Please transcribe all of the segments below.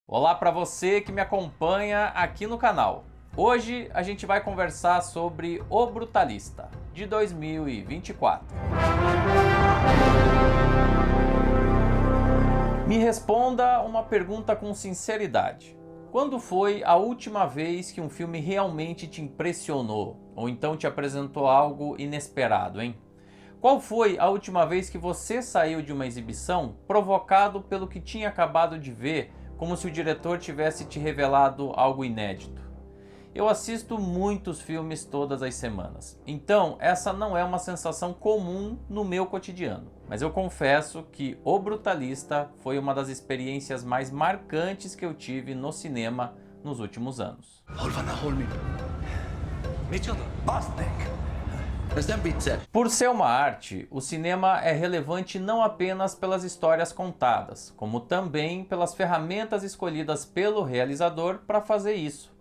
Olá para você que me acompanha aqui no canal. Hoje a gente vai conversar sobre O Brutalista, de 2024. Me responda uma pergunta com sinceridade. Quando foi a última vez que um filme realmente te impressionou? Ou então te apresentou algo inesperado, hein? Qual foi a última vez que você saiu de uma exibição provocado pelo que tinha acabado de ver, como se o diretor tivesse te revelado algo inédito? Eu assisto muitos filmes todas as semanas, então essa não é uma sensação comum no meu cotidiano. Mas eu confesso que O Brutalista foi uma das experiências mais marcantes que eu tive no cinema nos últimos anos. Por ser uma arte, o cinema é relevante não apenas pelas histórias contadas, como também pelas ferramentas escolhidas pelo realizador para fazer isso.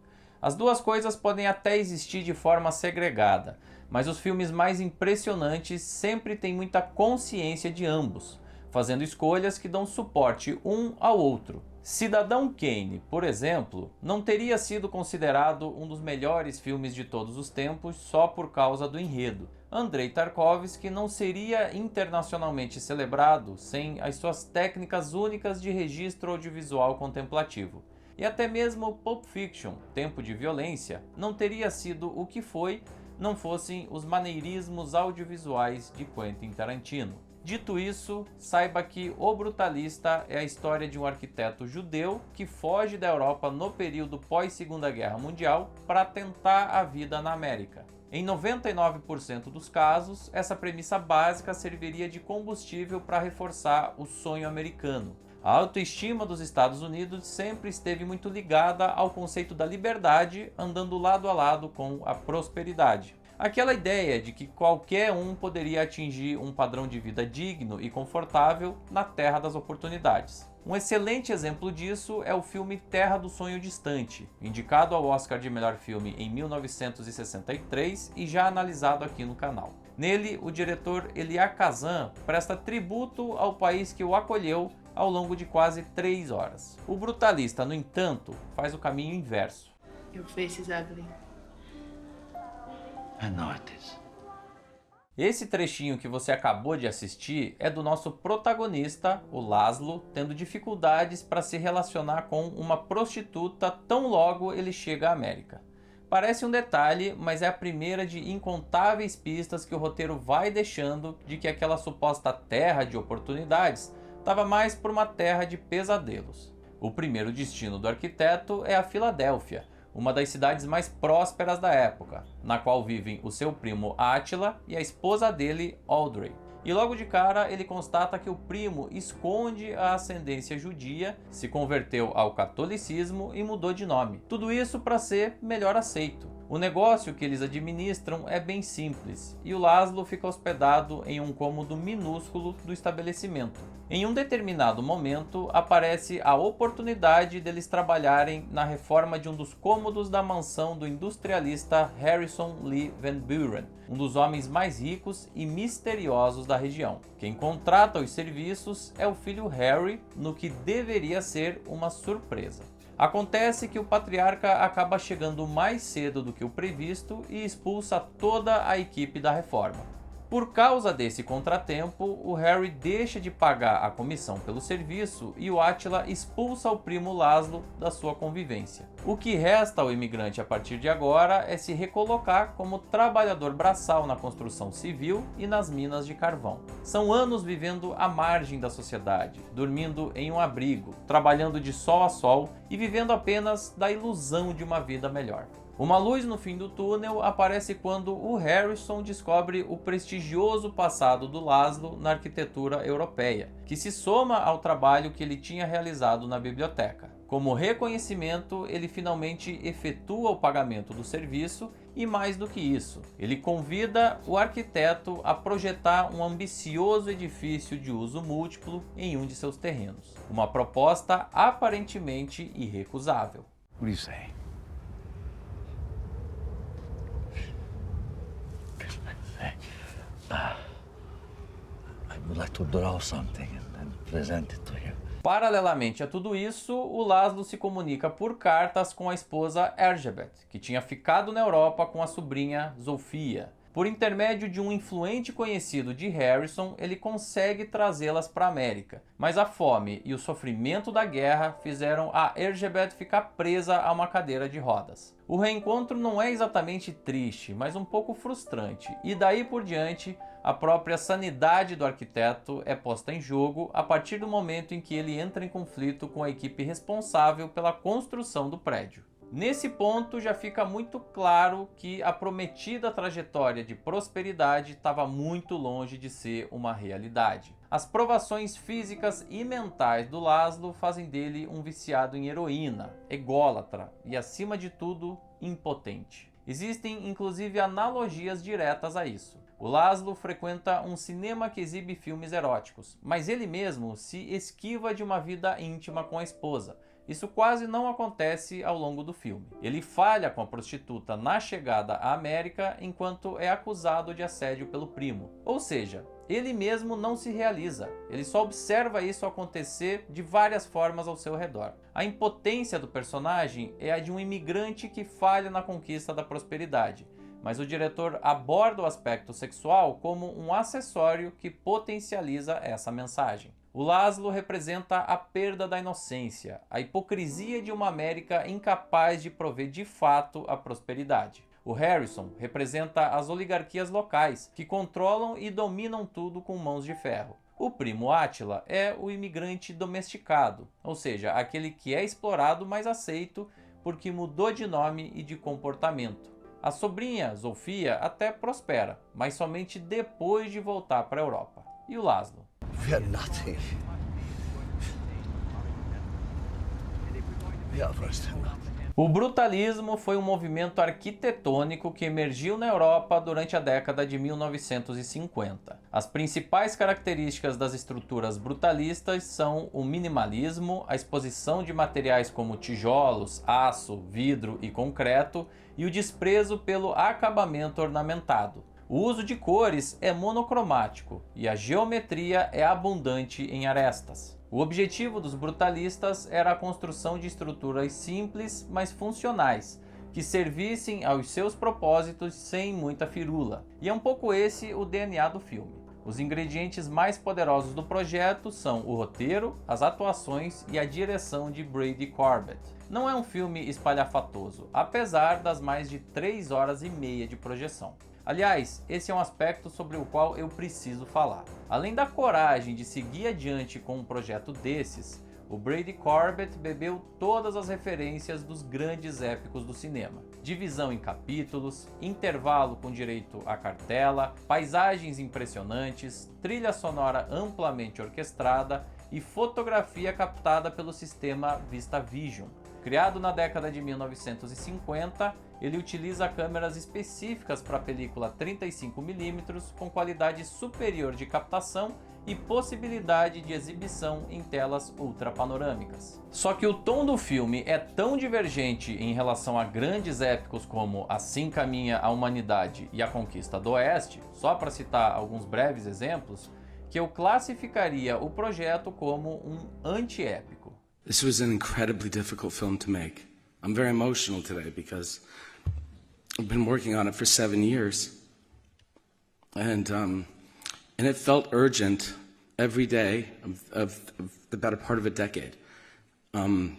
As duas coisas podem até existir de forma segregada, mas os filmes mais impressionantes sempre têm muita consciência de ambos, fazendo escolhas que dão suporte um ao outro. Cidadão Kane, por exemplo, não teria sido considerado um dos melhores filmes de todos os tempos só por causa do enredo. Andrei Tarkovsky não seria internacionalmente celebrado sem as suas técnicas únicas de registro audiovisual contemplativo. E até mesmo Pulp Fiction, Tempo de Violência, não teria sido o que foi não fossem os maneirismos audiovisuais de Quentin Tarantino. Dito isso, saiba que O Brutalista é a história de um arquiteto judeu que foge da Europa no período pós-Segunda Guerra Mundial para tentar a vida na América. Em 99% dos casos, essa premissa básica serviria de combustível para reforçar o sonho americano. A autoestima dos Estados Unidos sempre esteve muito ligada ao conceito da liberdade, andando lado a lado com a prosperidade. Aquela ideia de que qualquer um poderia atingir um padrão de vida digno e confortável na Terra das Oportunidades. Um excelente exemplo disso é o filme Terra do Sonho Distante, indicado ao Oscar de melhor filme em 1963 e já analisado aqui no canal. Nele, o diretor Elia Kazan presta tributo ao país que o acolheu ao longo de quase 3 horas. O Brutalista, no entanto, faz o caminho inverso. Your face is ugly. I know it is. Esse trechinho que você acabou de assistir é do nosso protagonista, o Laszlo, tendo dificuldades para se relacionar com uma prostituta tão logo ele chega à América. Parece um detalhe, mas é a primeira de incontáveis pistas que o roteiro vai deixando de que aquela suposta terra de oportunidades estava mais por uma terra de pesadelos. O primeiro destino do arquiteto é a Filadélfia, uma das cidades mais prósperas da época, na qual vivem o seu primo Átila e a esposa dele, Audrey. E logo de cara ele constata que o primo esconde a ascendência judia, se converteu ao catolicismo e mudou de nome. Tudo isso para ser melhor aceito. O negócio que eles administram é bem simples, e o Laszlo fica hospedado em um cômodo minúsculo do estabelecimento. Em um determinado momento, aparece a oportunidade deles trabalharem na reforma de um dos cômodos da mansão do industrialista Harrison Lee Van Buren, um dos homens mais ricos e misteriosos da região. Quem contrata os serviços é o filho Harry, no que deveria ser uma surpresa. Acontece que o patriarca acaba chegando mais cedo do que o previsto e expulsa toda a equipe da reforma. Por causa desse contratempo, o Harry deixa de pagar a comissão pelo serviço e o Átila expulsa o primo Laszlo da sua convivência. O que resta ao imigrante a partir de agora é se recolocar como trabalhador braçal na construção civil e nas minas de carvão. São anos vivendo à margem da sociedade, dormindo em um abrigo, trabalhando de sol a sol e vivendo apenas da ilusão de uma vida melhor. Uma luz no fim do túnel aparece quando o Harrison descobre o prestigioso passado do Laszlo na arquitetura europeia, que se soma ao trabalho que ele tinha realizado na biblioteca. Como reconhecimento, ele finalmente efetua o pagamento do serviço e, mais do que isso, ele convida o arquiteto a projetar um ambicioso edifício de uso múltiplo em um de seus terrenos. Uma proposta aparentemente irrecusável. What do you say? I would like to draw something and present it to you. Paralelamente a tudo isso, o Laszlo se comunica por cartas com a esposa Erzsébet, que tinha ficado na Europa com a sobrinha Zofia. Por intermédio de um influente conhecido de Harrison, ele consegue trazê-las para a América. Mas a fome e o sofrimento da guerra fizeram a Erzsébet ficar presa a uma cadeira de rodas. O reencontro não é exatamente triste, mas um pouco frustrante, e daí por diante, a própria sanidade do arquiteto é posta em jogo a partir do momento em que ele entra em conflito com a equipe responsável pela construção do prédio. Nesse ponto já fica muito claro que a prometida trajetória de prosperidade estava muito longe de ser uma realidade. As provações físicas e mentais do Laszlo fazem dele um viciado em heroína, ególatra e, acima de tudo, impotente. Existem inclusive analogias diretas a isso. O Laszlo frequenta um cinema que exibe filmes eróticos, mas ele mesmo se esquiva de uma vida íntima com a esposa. Isso quase não acontece ao longo do filme. Ele falha com a prostituta na chegada à América enquanto é acusado de assédio pelo primo. Ou seja, ele mesmo não se realiza, ele só observa isso acontecer de várias formas ao seu redor. A impotência do personagem é a de um imigrante que falha na conquista da prosperidade, mas o diretor aborda o aspecto sexual como um acessório que potencializa essa mensagem. O Laszlo representa a perda da inocência, a hipocrisia de uma América incapaz de prover de fato a prosperidade. O Harrison representa as oligarquias locais, que controlam e dominam tudo com mãos de ferro. O primo Átila é o imigrante domesticado, ou seja, aquele que é explorado mas aceito porque mudou de nome e de comportamento. A sobrinha, Zofia, até prospera, mas somente depois de voltar para a Europa. E o Laszlo? We are nothing. We are worse than nothing. O brutalismo foi um movimento arquitetônico que emergiu na Europa durante a década de 1950. As principais características das estruturas brutalistas são o minimalismo, a exposição de materiais como tijolos, aço, vidro e concreto, e o desprezo pelo acabamento ornamentado. O uso de cores é monocromático e a geometria é abundante em arestas. O objetivo dos brutalistas era a construção de estruturas simples, mas funcionais, que servissem aos seus propósitos sem muita firula. E é um pouco esse o DNA do filme. Os ingredientes mais poderosos do projeto são o roteiro, as atuações e a direção de Brady Corbet. Não é um filme espalhafatoso, apesar das mais de 3 horas e meia de projeção. Aliás, esse é um aspecto sobre o qual eu preciso falar. Além da coragem de seguir adiante com um projeto desses, o Brady Corbet bebeu todas as referências dos grandes épicos do cinema. Divisão em capítulos, intervalo com direito à cartela, paisagens impressionantes, trilha sonora amplamente orquestrada e fotografia captada pelo sistema VistaVision. Criado na década de 1950, ele utiliza câmeras específicas para a película 35mm com qualidade superior de captação e possibilidade de exibição em telas ultrapanorâmicas. Só que o tom do filme é tão divergente em relação a grandes épicos como Assim Caminha a Humanidade e A Conquista do Oeste, só para citar alguns breves exemplos, que eu classificaria o projeto como um anti-épico. This was an incredibly difficult film to make. I'm very emotional today because I've been working on it for 7 years. And it felt urgent every day of the better part of a decade. I'm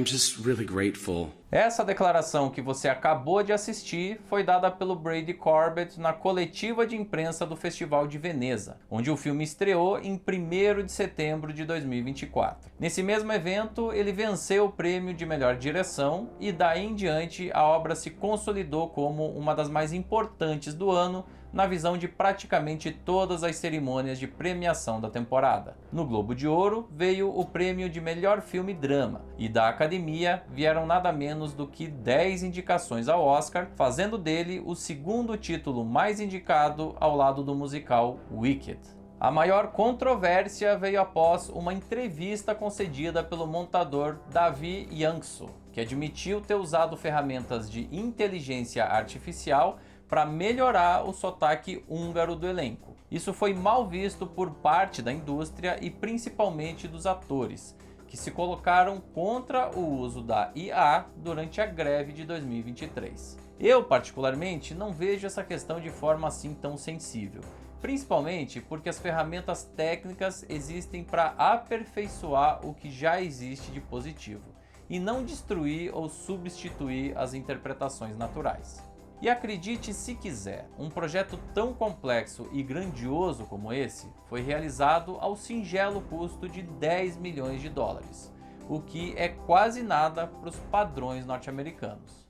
just really grateful. Essa declaração que você acabou de assistir foi dada pelo Brady Corbet na coletiva de imprensa do Festival de Veneza, onde o filme estreou em 1º de setembro de 2024. Nesse mesmo evento, ele venceu o prêmio de melhor direção e daí em diante a obra se consolidou como uma das mais importantes do ano na visão de praticamente todas as cerimônias de premiação da temporada. No Globo de Ouro veio o prêmio de melhor filme drama e da Academia vieram nada menos do que 10 indicações ao Oscar, fazendo dele o segundo título mais indicado ao lado do musical Wicked. A maior controvérsia veio após uma entrevista concedida pelo montador Davi Yangso, que admitiu ter usado ferramentas de inteligência artificial para melhorar o sotaque húngaro do elenco. Isso foi mal visto por parte da indústria e principalmente dos atores, que se colocaram contra o uso da IA durante a greve de 2023. Eu, particularmente, não vejo essa questão de forma assim tão sensível, principalmente porque as ferramentas técnicas existem para aperfeiçoar o que já existe de positivo, e não destruir ou substituir as interpretações naturais. E acredite se quiser, um projeto tão complexo e grandioso como esse foi realizado ao singelo custo de 10 milhões de dólares, o que é quase nada para os padrões norte-americanos.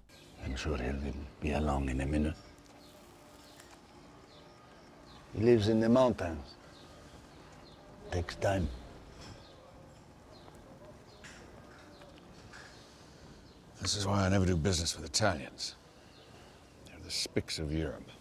I'm sure he'll be along in a minute. He lives in the mountains. Takes time. This is why I never do business with Italians. They're the spics of Europe.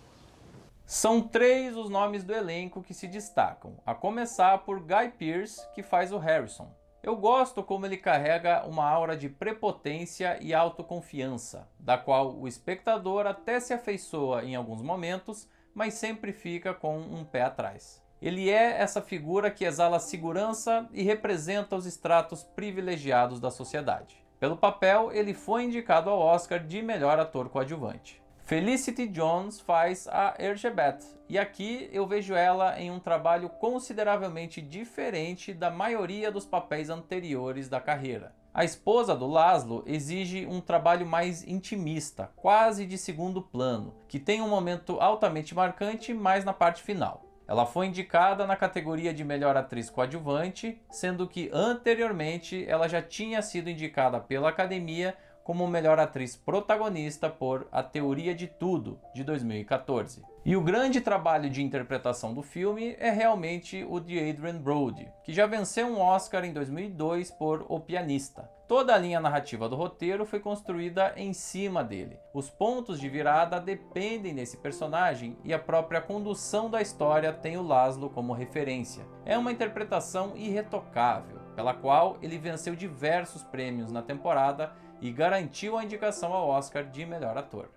São 3 os nomes do elenco que se destacam, a começar por Guy Pearce, que faz o Harrison. Eu gosto como ele carrega uma aura de prepotência e autoconfiança, da qual o espectador até se afeiçoa em alguns momentos, mas sempre fica com um pé atrás. Ele é essa figura que exala segurança e representa os estratos privilegiados da sociedade. Pelo papel, ele foi indicado ao Oscar de melhor ator coadjuvante. Felicity Jones faz a Elizabeth, e aqui eu vejo ela em um trabalho consideravelmente diferente da maioria dos papéis anteriores da carreira. A esposa do Laszlo exige um trabalho mais intimista, quase de segundo plano, que tem um momento altamente marcante mais na parte final. Ela foi indicada na categoria de melhor atriz coadjuvante, sendo que anteriormente ela já tinha sido indicada pela Academia como melhor atriz protagonista por A Teoria de Tudo, de 2014. E o grande trabalho de interpretação do filme é realmente o de Adrien Brody, que já venceu um Oscar em 2002 por O Pianista. Toda a linha narrativa do roteiro foi construída em cima dele. Os pontos de virada dependem desse personagem e a própria condução da história tem o Laszlo como referência. É uma interpretação irretocável, pela qual ele venceu diversos prêmios na temporada e garantiu a indicação ao Oscar de melhor ator.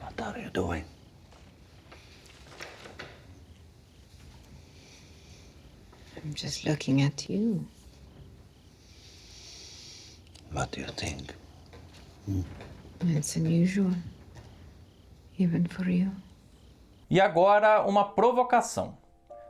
What are you doing? I'm just looking at you. What do you think? It's unusual, even for you. E agora uma provocação.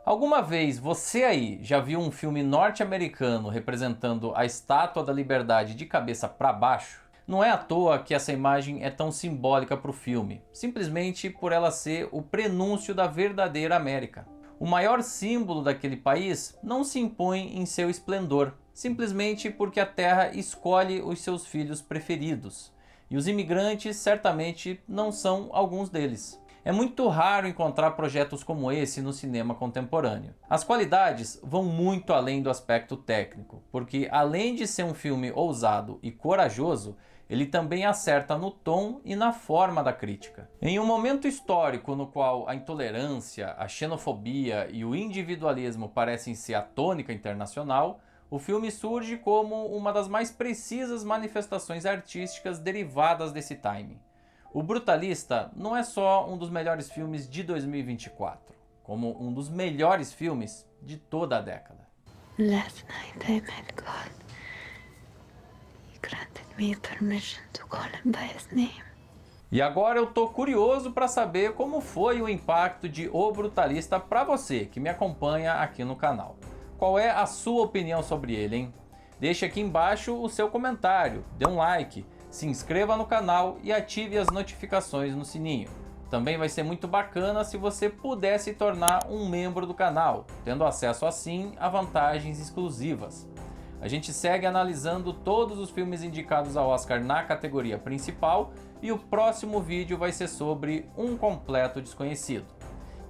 Alguma vez você aí já viu um filme norte-americano representando a Estátua da Liberdade de cabeça para baixo? Não é à toa que essa imagem é tão simbólica para o filme, simplesmente por ela ser o prenúncio da verdadeira América. O maior símbolo daquele país não se impõe em seu esplendor, simplesmente porque a terra escolhe os seus filhos preferidos. E os imigrantes certamente não são alguns deles. É muito raro encontrar projetos como esse no cinema contemporâneo. As qualidades vão muito além do aspecto técnico, porque além de ser um filme ousado e corajoso, ele também acerta no tom e na forma da crítica. Em um momento histórico no qual a intolerância, a xenofobia e o individualismo parecem ser a tônica internacional, o filme surge como uma das mais precisas manifestações artísticas derivadas desse timing. O Brutalista não é só um dos melhores filmes de 2024, como um dos melhores filmes de toda a década. Last night I met God. He granted me permission to call him by his name. E agora eu tô curioso para saber como foi o impacto de O Brutalista para você que me acompanha aqui no canal. Qual é a sua opinião sobre ele, hein? Deixe aqui embaixo o seu comentário, dê um like, se inscreva no canal e ative as notificações no sininho. Também vai ser muito bacana se você puder se tornar um membro do canal, tendo acesso assim a vantagens exclusivas. A gente segue analisando todos os filmes indicados ao Oscar na categoria principal e o próximo vídeo vai ser sobre Um Completo Desconhecido.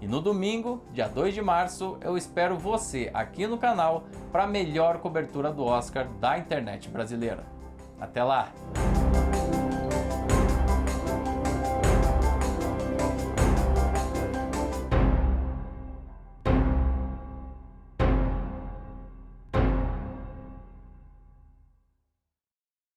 E no domingo, dia 2 de março, eu espero você aqui no canal para a melhor cobertura do Oscar da internet brasileira. Até lá!